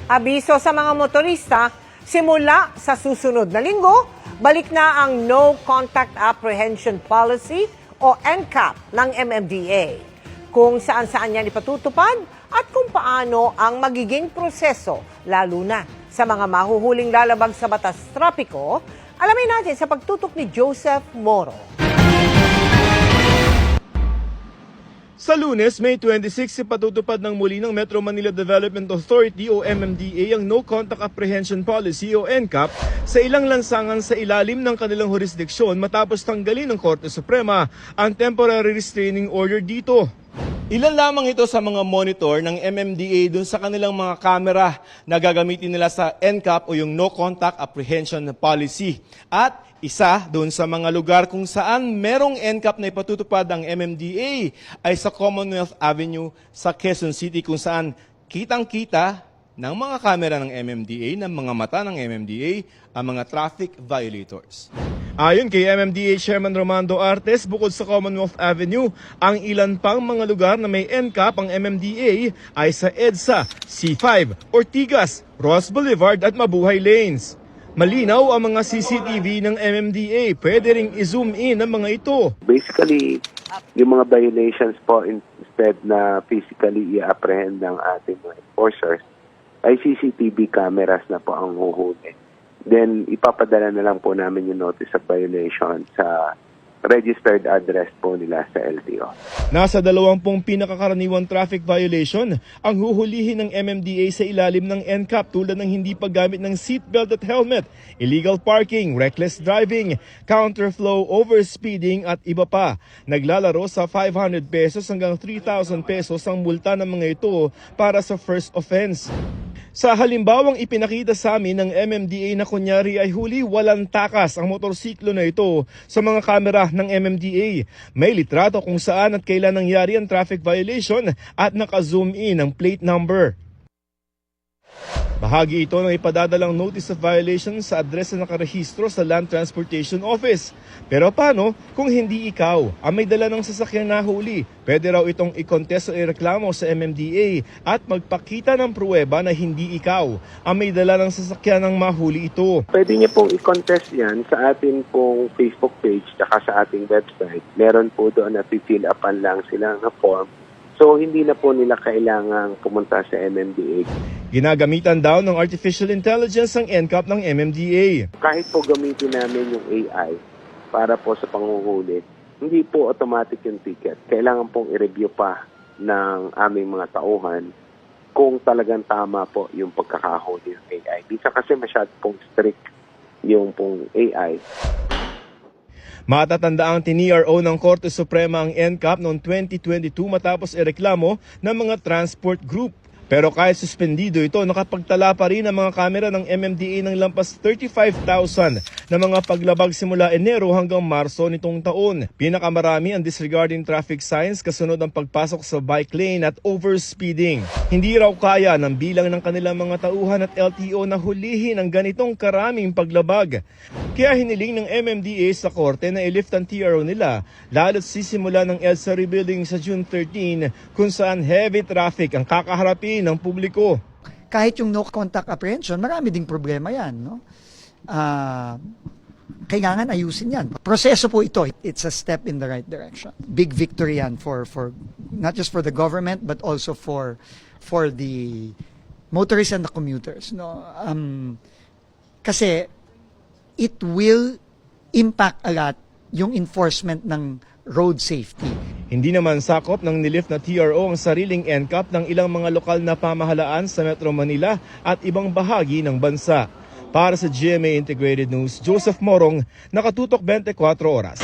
Abiso sa mga motorista, simula sa susunod na linggo, balik na ang No Contact Apprehension Policy o NCAP ng MMDA. Kung saan-saan yan ipatutupad at kung paano ang magiging proseso, lalo na sa mga mahuhuling lalabag sa batas trapiko, alamin natin sa pagtutok ni Joseph Moro. Sa Lunes, May 26, ipatutupad ng muli ng Metro Manila Development Authority o MMDA ang No Contact Apprehension Policy o NCAP sa ilang lansangan sa ilalim ng kanilang jurisdiksyon matapos tanggalin ng Korte Suprema ang temporary restraining order dito. Ilan lamang ito sa mga monitor ng MMDA dun sa kanilang mga kamera na gagamitin nila sa NCAP o yung No Contact Apprehension Policy. At isa doon sa mga lugar kung saan merong NCAP na ipatutupad ang MMDA ay sa Commonwealth Avenue sa Quezon City kung saan kitang-kita ng mga kamera ng MMDA, ng mga mata ng MMDA, ang mga traffic violators. Ayon kay MMDA Chairman Romando Artes, bukod sa Commonwealth Avenue, ang ilan pang mga lugar na may NCAP ang MMDA ay sa EDSA, C5, Ortigas, Ross Boulevard at Mabuhay Lanes. Malinaw ang mga CCTV ng MMDA. Pwede ring i-zoom in ang mga ito. Basically, yung mga violations po instead na physically i-apprehend ng ating mga enforcers, ay CCTV cameras na po ang huhuli. Then, ipapadala na lang po namin yung notice of violation sa registered address po nila sa LTO. Nasa 20 pinakakaraniwang traffic violation ang huhulihin ng MMDA sa ilalim ng NCAP tulad ng hindi paggamit ng seatbelt at helmet, illegal parking, reckless driving, counterflow, overspeeding at iba pa. Naglalaro sa 500 pesos hanggang 3,000 pesos ang multa ng mga ito para sa first offense. Sa halimbawang ipinakita sa amin ng MMDA na kunyari ay huli, walang takas ang motorsiklo na ito sa mga kamera ng MMDA. May litrato kung saan at kailan nangyari ang traffic violation at naka-zoom in ang plate number. Bahagi ito ng ipadadalang notice of violation sa address na nakarehistro sa Land Transportation Office. Pero paano kung hindi ikaw ang may dala ng sasakyan na huli? Pwede raw itong i-contest o i-reklamo sa MMDA at magpakita ng pruweba na hindi ikaw ang may dala ng sasakyan ng mahuli ito. Pwede niyo pong i-contest yan sa ating pong Facebook page at sa ating website. Meron po doon na fill upan lang sila ng form. So, hindi na po nila kailangang pumunta sa MMDA. Ginagamitan daw ng artificial intelligence ang NCAP ng MMDA. Kahit po gamitin namin yung AI para po sa panguhuli, hindi po automatic yung ticket. Kailangan pong i-review pa ng aming mga tauhan kung talagang tama po yung pagkakahuli ng AI. Bisa kasi masyado pong strict yung pong AI. Matatanda ang tiniro ng Korte Suprema ang NCAP noong 2022 matapos ireklamo ng mga transport group. Pero kahit suspendido ito, nakapagtala pa rin ang mga kamera ng MMDA ng lampas 35,000 na mga paglabag simula Enero hanggang Marso nitong taon. Pinakamarami ang disregarding traffic signs kasunod ang pagpasok sa bike lane at overspeeding. Hindi raw kaya ng bilang ng kanilang mga tauhan at LTO na hulihin ang ganitong karaming paglabag. Kaya hiniling ng MMDA sa korte na i-lift ang TRO nila, lalo't sisimula ng EDSA rebuilding sa June 13 kung saan heavy traffic ang kakaharapin ng publiko. Kahit yung no contact apprehension, marami ding problema yan, no? Kailangan ayusin yan. Proseso po ito. It's a step in the right direction. Big victory yan for not just for the government but also for the motorists and the commuters, no? Kasi it will impact a lot yung enforcement ng road safety. Hindi naman sakop ng nilift na TRO ang sariling NCAP ng ilang mga lokal na pamahalaan sa Metro Manila at ibang bahagi ng bansa. Para sa GMA Integrated News, Joseph Morong, Nakatutok 24 Oras.